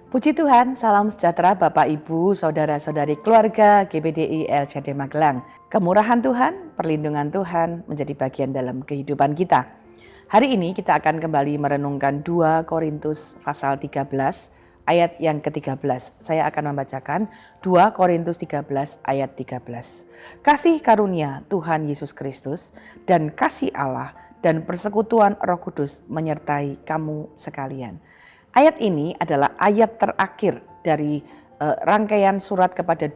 Puji Tuhan, salam sejahtera Bapak Ibu, Saudara-saudari keluarga GBDI LCD Magelang. Kemurahan Tuhan, perlindungan Tuhan menjadi bagian dalam kehidupan kita. Hari ini kita akan kembali merenungkan 2 Korintus pasal 13 ayat yang ke-13. Saya akan membacakan 2 Korintus 13 ayat 13. Kasih karunia Tuhan Yesus Kristus dan kasih Allah dan persekutuan Roh Kudus menyertai kamu sekalian. Ayat ini adalah ayat terakhir dari rangkaian surat kepada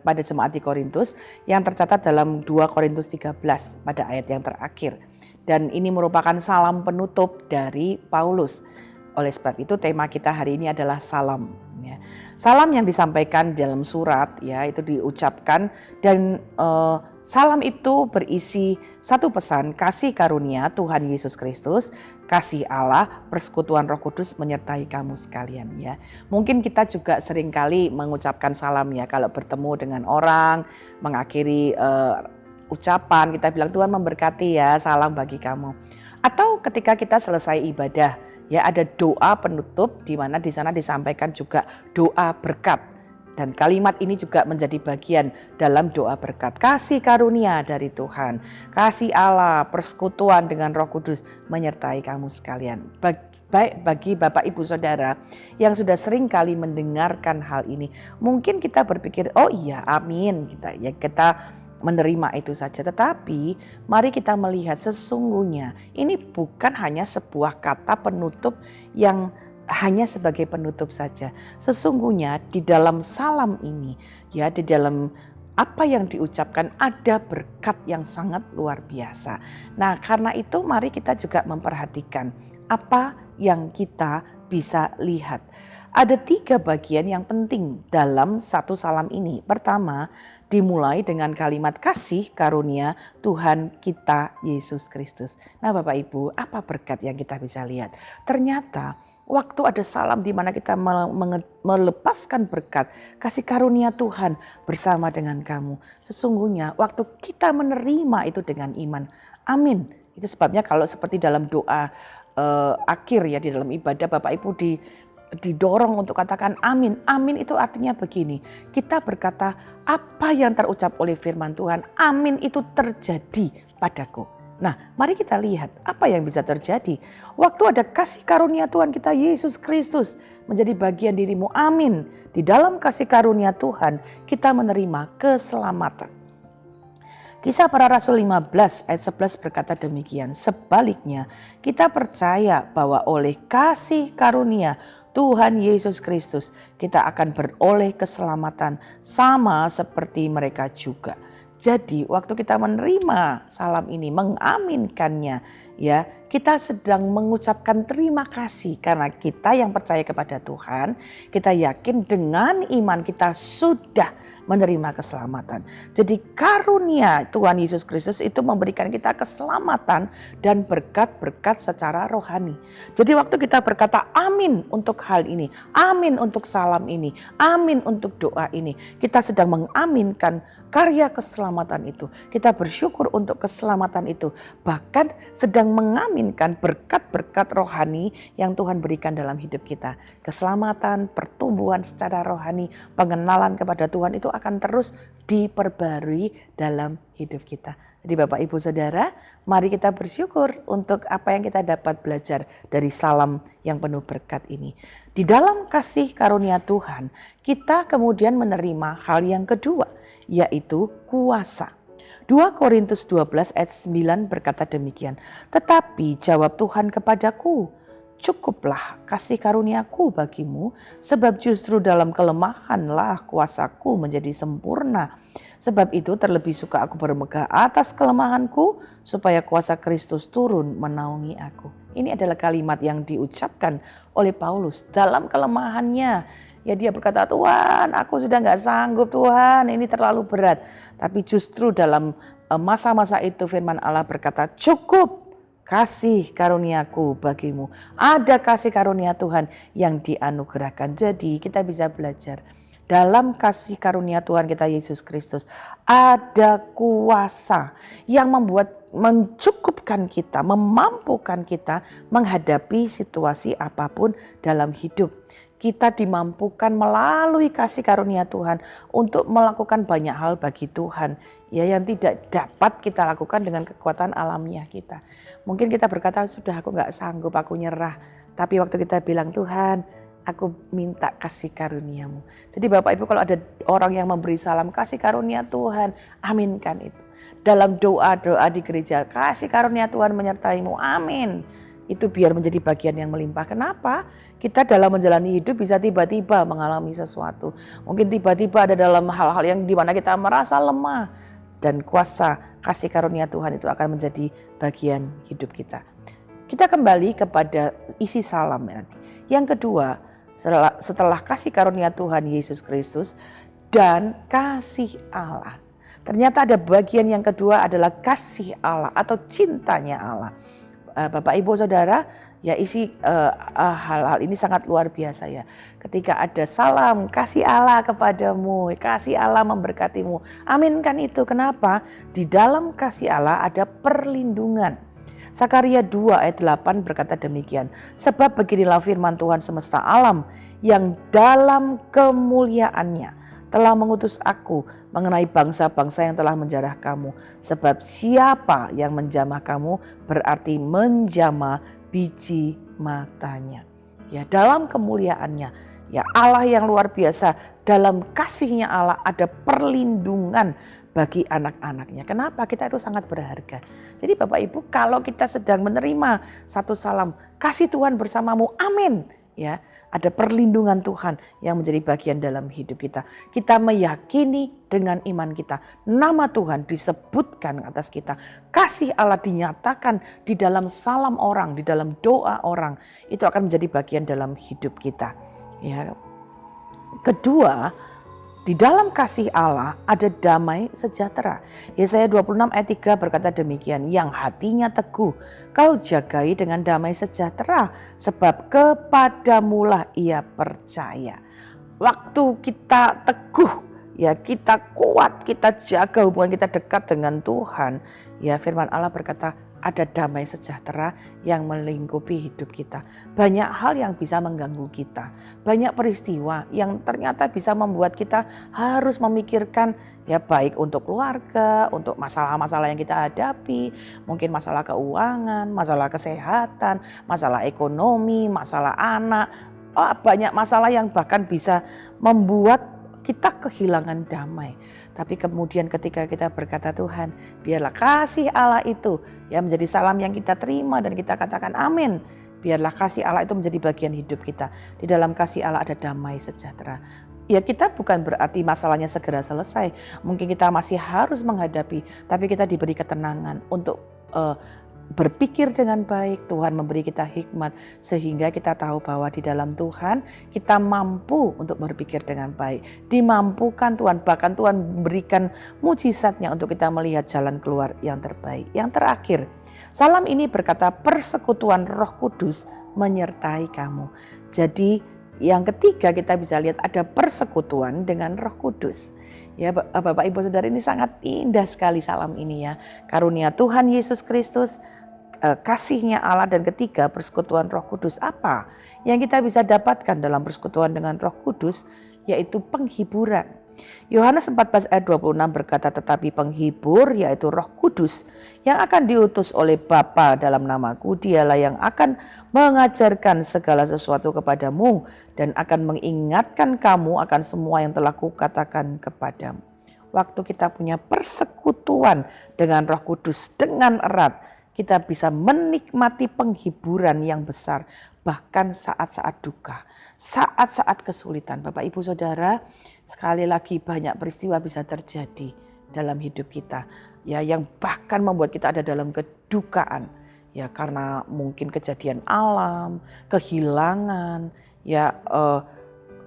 pada jemaat di Korintus yang tercatat dalam 2 Korintus 13 pada ayat yang terakhir. Dan ini merupakan salam penutup dari Paulus. Oleh sebab itu tema kita hari ini adalah salam. Ya. Salam yang disampaikan dalam surat ya itu diucapkan dan salam itu berisi satu pesan, kasih karunia Tuhan Yesus Kristus, kasih Allah, persekutuan Roh Kudus menyertai kamu sekalian ya. Mungkin kita juga seringkali mengucapkan salam ya kalau bertemu dengan orang, mengakhiri ucapan kita bilang Tuhan memberkati ya, salam bagi kamu. Atau ketika kita selesai ibadah ya ada doa penutup di mana di sana disampaikan juga doa berkat. Dan kalimat ini juga menjadi bagian dalam doa berkat. Kasih karunia dari Tuhan, kasih Allah, persekutuan dengan Roh Kudus menyertai kamu sekalian. Baik bagi Bapak Ibu Saudara yang sudah sering kali mendengarkan hal ini, mungkin kita berpikir, oh iya amin, kita menerima itu saja. Tetapi mari kita melihat sesungguhnya ini bukan hanya sebuah kata penutup yang hanya sebagai penutup saja. Sesungguhnya di dalam salam ini ya di dalam apa yang diucapkan ada berkat yang sangat luar biasa. Nah, karena itu mari kita juga memperhatikan apa yang kita bisa lihat. Ada 3 bagian yang penting dalam satu salam ini. Pertama, dimulai dengan kalimat kasih karunia Tuhan kita Yesus Kristus. Nah Bapak Ibu, apa berkat yang kita bisa lihat? Ternyata waktu ada salam di mana kita melepaskan berkat, kasih karunia Tuhan bersama dengan kamu. Sesungguhnya waktu kita menerima itu dengan iman. Amin. Itu sebabnya kalau seperti dalam doa akhir ya di dalam ibadah Bapak Ibu didorong untuk katakan amin. Amin itu artinya begini. Kita berkata apa yang terucap oleh firman Tuhan. Amin itu terjadi padaku. Nah mari kita lihat apa yang bisa terjadi. Waktu ada kasih karunia Tuhan kita Yesus Kristus menjadi bagian dirimu. Amin. Di dalam kasih karunia Tuhan kita menerima keselamatan. Kisah Para Rasul 15 ayat 11 berkata demikian. Sebaliknya kita percaya bahwa oleh kasih karunia Tuhan Yesus Kristus kita akan beroleh keselamatan sama seperti mereka juga. Jadi waktu kita menerima salam ini, mengaminkannya ya, kita sedang mengucapkan terima kasih karena kita yang percaya kepada Tuhan, kita yakin dengan iman kita sudah menerima keselamatan. Jadi karunia Tuhan Yesus Kristus itu memberikan kita keselamatan dan berkat-berkat secara rohani. Jadi waktu kita berkata amin untuk hal ini, amin untuk salam ini, amin untuk doa ini, kita sedang mengaminkan karya keselamatan itu. Kita bersyukur untuk keselamatan itu. Bahkan sedang mengaminkan berkat-berkat rohani yang Tuhan berikan dalam hidup kita. Keselamatan, pertumbuhan secara rohani, pengenalan kepada Tuhan itu akan terus diperbarui dalam hidup kita. Jadi Bapak Ibu Saudara, mari kita bersyukur untuk apa yang kita dapat belajar dari salam yang penuh berkat ini. Di dalam kasih karunia Tuhan, kita kemudian menerima hal yang kedua, yaitu kuasa. 2 Korintus 12 ayat 9 berkata demikian. Tetapi jawab Tuhan kepadaku, cukuplah kasih karuniaku bagimu, sebab justru dalam kelemahanlah kuasaku menjadi sempurna. Sebab itu terlebih suka aku bermegah atas kelemahanku, supaya kuasa Kristus turun menaungi aku. Ini adalah kalimat yang diucapkan oleh Paulus dalam kelemahannya. Ya dia berkata, Tuhan aku sudah gak sanggup Tuhan, ini terlalu berat. Tapi justru dalam masa-masa itu firman Allah berkata, cukup kasih karuniaku bagimu. Ada kasih karunia Tuhan yang dianugerahkan. Jadi kita bisa belajar. Dalam kasih karunia Tuhan kita Yesus Kristus ada kuasa yang mencukupkan kita, memampukan kita menghadapi situasi apapun dalam hidup. kita dimampukan melalui kasih karunia Tuhan untuk melakukan banyak hal bagi Tuhan ya yang tidak dapat kita lakukan dengan kekuatan alamiah kita. Mungkin kita berkata, sudah aku gak sanggup, aku nyerah. Tapi waktu kita bilang, Tuhan aku minta kasih karuniamu. Jadi Bapak Ibu, kalau ada orang yang memberi salam kasih karunia Tuhan, aminkan itu. Dalam doa-doa di gereja, kasih karunia Tuhan menyertaimu, amin. Itu biar menjadi bagian yang melimpah. Kenapa? Kita dalam menjalani hidup bisa tiba-tiba mengalami sesuatu. Mungkin tiba-tiba ada dalam hal-hal yang dimana kita merasa lemah. Dan kuasa kasih karunia Tuhan itu akan menjadi bagian hidup kita. Kita kembali kepada isi salam tadi. Yang kedua, setelah kasih karunia Tuhan Yesus Kristus dan kasih Allah. Ternyata ada bagian yang kedua adalah kasih Allah atau cintanya Allah. Bapak Ibu Saudara, ya isi hal-hal ini sangat luar biasa ya. Ketika ada salam kasih Allah kepadamu, kasih Allah memberkatimu. Aminkan itu. Kenapa? Di dalam kasih Allah ada perlindungan. Sakaria 2 ayat 8 berkata demikian. Sebab beginilah firman Tuhan semesta alam yang dalam kemuliaannya telah mengutus aku mengenai bangsa-bangsa yang telah menjarah kamu. Sebab siapa yang menjamah kamu berarti menjamah biji matanya. Ya, dalam kemuliaannya, ya Allah yang luar biasa, dalam kasihnya Allah ada perlindungan bagi anak-anaknya. Kenapa? Kita itu sangat berharga. Jadi Bapak Ibu, kalau kita sedang menerima satu salam, kasih Tuhan bersamamu, amin. Ya, ada perlindungan Tuhan yang menjadi bagian dalam hidup kita. Kita meyakini dengan iman kita, nama Tuhan disebutkan atas kita. Kasih Allah dinyatakan di dalam salam orang, di dalam doa orang. Itu akan menjadi bagian dalam hidup kita. Ya. Kedua, di dalam kasih Allah ada damai sejahtera. Yesaya 26 ayat 3 berkata demikian, yang hatinya teguh kau jagai dengan damai sejahtera, sebab kepadamulah ia percaya. Waktu kita teguh, ya kita kuat, kita jaga hubungan kita dekat dengan Tuhan. Ya firman Allah berkata, ada damai sejahtera yang melingkupi hidup kita. Banyak hal yang bisa mengganggu kita. Banyak peristiwa yang ternyata bisa membuat kita harus memikirkan ya baik untuk keluarga, untuk masalah-masalah yang kita hadapi. Mungkin masalah keuangan, masalah kesehatan, masalah ekonomi, masalah anak. Banyak masalah yang bahkan bisa membuat kita kehilangan damai. Tapi kemudian ketika kita berkata Tuhan, biarlah kasih Allah itu ya menjadi salam yang kita terima dan kita katakan amin. Biarlah kasih Allah itu menjadi bagian hidup kita. Di dalam kasih Allah ada damai sejahtera. Ya kita bukan berarti masalahnya segera selesai. Mungkin kita masih harus menghadapi, tapi kita diberi ketenangan untuk berpikir dengan baik. Tuhan memberi kita hikmat sehingga kita tahu bahwa di dalam Tuhan kita mampu untuk berpikir dengan baik. Dimampukan Tuhan, bahkan Tuhan memberikan mujizatnya untuk kita melihat jalan keluar yang terbaik. Yang terakhir, salam ini berkata persekutuan Roh Kudus menyertai kamu. Jadi yang ketiga kita bisa lihat ada persekutuan dengan Roh Kudus. Ya Bapak Ibu Saudara, ini sangat indah sekali salam ini ya. Karunia Tuhan Yesus Kristus, kasihnya Allah, dan ketiga persekutuan Roh Kudus. Apa yang kita bisa dapatkan dalam persekutuan dengan Roh Kudus? Yaitu penghiburan. Yohanes 14 ayat 26 berkata, tetapi penghibur yaitu Roh Kudus yang akan diutus oleh Bapa dalam namaku, dialah yang akan mengajarkan segala sesuatu kepadamu dan akan mengingatkan kamu akan semua yang telah kukatakan kepadamu. Waktu kita punya persekutuan dengan Roh Kudus dengan erat, kita bisa menikmati penghiburan yang besar, bahkan saat-saat duka, saat-saat kesulitan. Bapak Ibu Saudara, sekali lagi banyak peristiwa bisa terjadi dalam hidup kita, ya yang bahkan membuat kita ada dalam kedukaan, ya karena mungkin kejadian alam, kehilangan, ya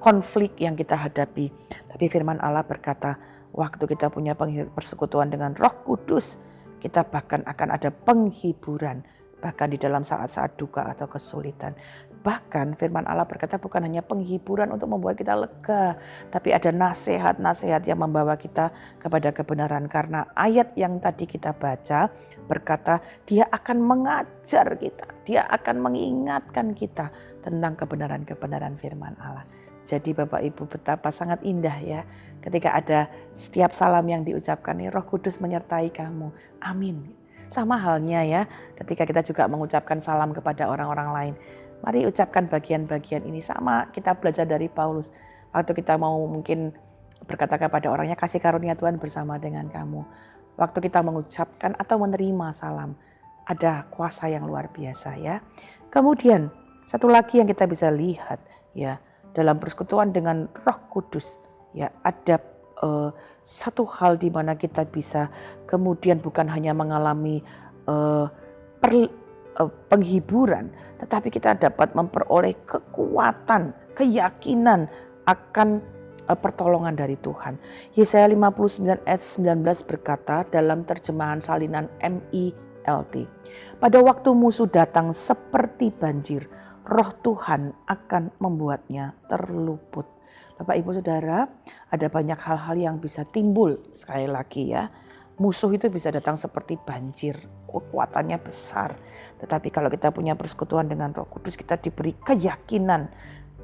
konflik yang kita hadapi. Tapi firman Allah berkata, waktu kita punya persekutuan dengan Roh Kudus, kita bahkan akan ada penghiburan, bahkan di dalam saat-saat duka atau kesulitan. Bahkan firman Allah berkata bukan hanya penghiburan untuk membuat kita lega, tapi ada nasihat-nasihat yang membawa kita kepada kebenaran. Karena ayat yang tadi kita baca berkata dia akan mengajar kita, dia akan mengingatkan kita tentang kebenaran-kebenaran firman Allah. Jadi Bapak Ibu, betapa sangat indah ya ketika ada setiap salam yang diucapkan nih, Roh Kudus menyertai kamu. Amin. Sama halnya ya ketika kita juga mengucapkan salam kepada orang-orang lain. Mari ucapkan bagian-bagian ini, sama kita belajar dari Paulus. Waktu kita mau mungkin berkata kepada orangnya, kasih karunia Tuhan bersama dengan kamu. Waktu kita mengucapkan atau menerima salam, ada kuasa yang luar biasa ya. Kemudian satu lagi yang kita bisa lihat ya, dalam persekutuan dengan Roh Kudus ya, ada satu hal di mana kita bisa kemudian bukan hanya mengalami penghiburan, tetapi kita dapat memperoleh kekuatan, keyakinan akan pertolongan dari Tuhan. Yesaya 59 ayat 19 berkata dalam terjemahan salinan MILT, pada waktu musuh datang seperti banjir, Roh Tuhan akan membuatnya terluput. Bapak Ibu Saudara, ada banyak hal-hal yang bisa timbul. Sekali lagi ya, musuh itu bisa datang seperti banjir, kekuatannya besar. Tetapi kalau kita punya persekutuan dengan Roh Kudus, kita diberi keyakinan,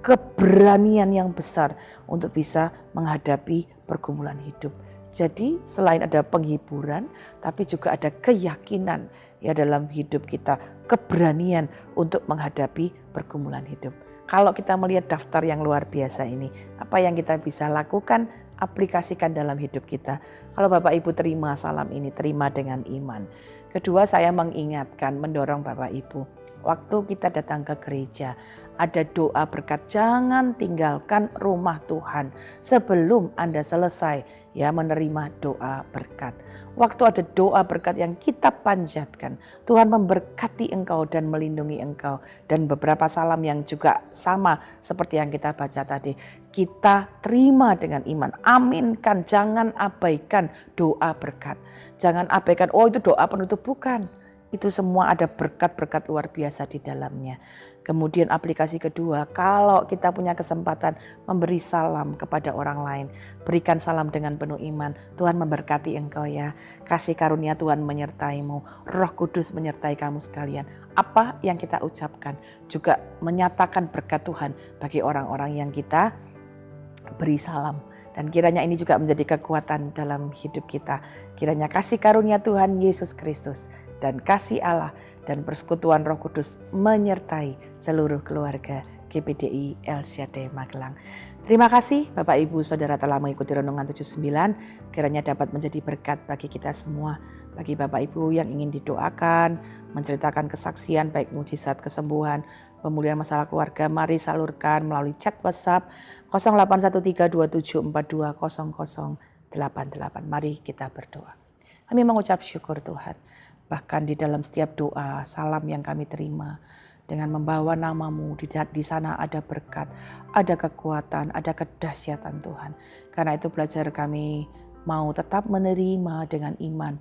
keberanian yang besar untuk bisa menghadapi pergumulan hidup. Jadi selain ada penghiburan, tapi juga ada keyakinan ya dalam hidup kita, keberanian untuk menghadapi pergumulan hidup. Kalau kita melihat daftar yang luar biasa ini, apa yang kita bisa lakukan, aplikasikan dalam hidup kita. Kalau Bapak Ibu terima salam ini, terima dengan iman. Kedua, saya mengingatkan, mendorong Bapak Ibu, waktu kita datang ke gereja, ada doa berkat, jangan tinggalkan rumah Tuhan sebelum Anda selesai ya menerima doa berkat. Waktu ada doa berkat yang kita panjatkan, Tuhan memberkati engkau dan melindungi engkau. Dan beberapa salam yang juga sama seperti yang kita baca tadi, kita terima dengan iman, aminkan, jangan abaikan doa berkat. Jangan abaikan, oh itu doa penutup, bukan. Itu semua ada berkat-berkat luar biasa di dalamnya. Kemudian aplikasi kedua, kalau kita punya kesempatan memberi salam kepada orang lain, berikan salam dengan penuh iman. Tuhan memberkati engkau ya. Kasih karunia Tuhan menyertaimu. Roh Kudus menyertai kamu sekalian. Apa yang kita ucapkan juga menyatakan berkat Tuhan bagi orang-orang yang kita beri salam. Dan kiranya ini juga menjadi kekuatan dalam hidup kita. Kiranya kasih karunia Tuhan Yesus Kristus dan kasih Allah dan persekutuan Roh Kudus menyertai seluruh keluarga GBDI El Shaddai Magelang. Terima kasih Bapak Ibu Saudara telah mengikuti Renungan 79. Kiranya dapat menjadi berkat bagi kita semua. Bagi Bapak Ibu yang ingin didoakan, menceritakan kesaksian baik mujizat kesembuhan, pemulihan masalah keluarga, mari salurkan melalui chat WhatsApp 081327420088. Mari kita berdoa. Kami mengucap syukur Tuhan. Bahkan di dalam setiap doa, salam yang kami terima dengan membawa nama-Mu, di sana ada berkat, ada kekuatan, ada kedahsyatan Tuhan. Karena itu belajar kami mau tetap menerima dengan iman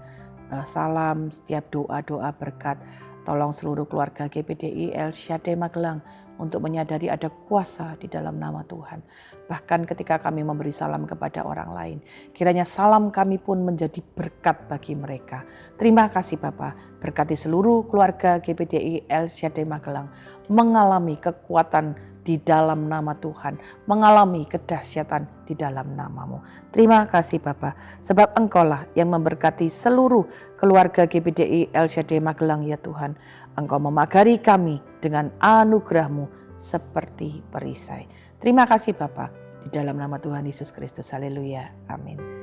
salam, setiap doa-doa berkat. Tolong seluruh keluarga GBDI El Shaddai Magelang untuk menyadari ada kuasa di dalam nama Tuhan. Bahkan ketika kami memberi salam kepada orang lain, kiranya salam kami pun menjadi berkat bagi mereka. Terima kasih Bapa, berkati seluruh keluarga GBDI El Shaddai Magelang mengalami kekuatan di dalam nama Tuhan, mengalami kedahsyatan di dalam nama-Mu. Terima kasih Bapa, sebab Engkaulah yang memberkati seluruh keluarga GBDI El Shaddai Magelang ya Tuhan. Engkau memagari kami dengan anugerah-Mu seperti perisai. Terima kasih Bapa, di dalam nama Tuhan Yesus Kristus. Haleluya. Amin.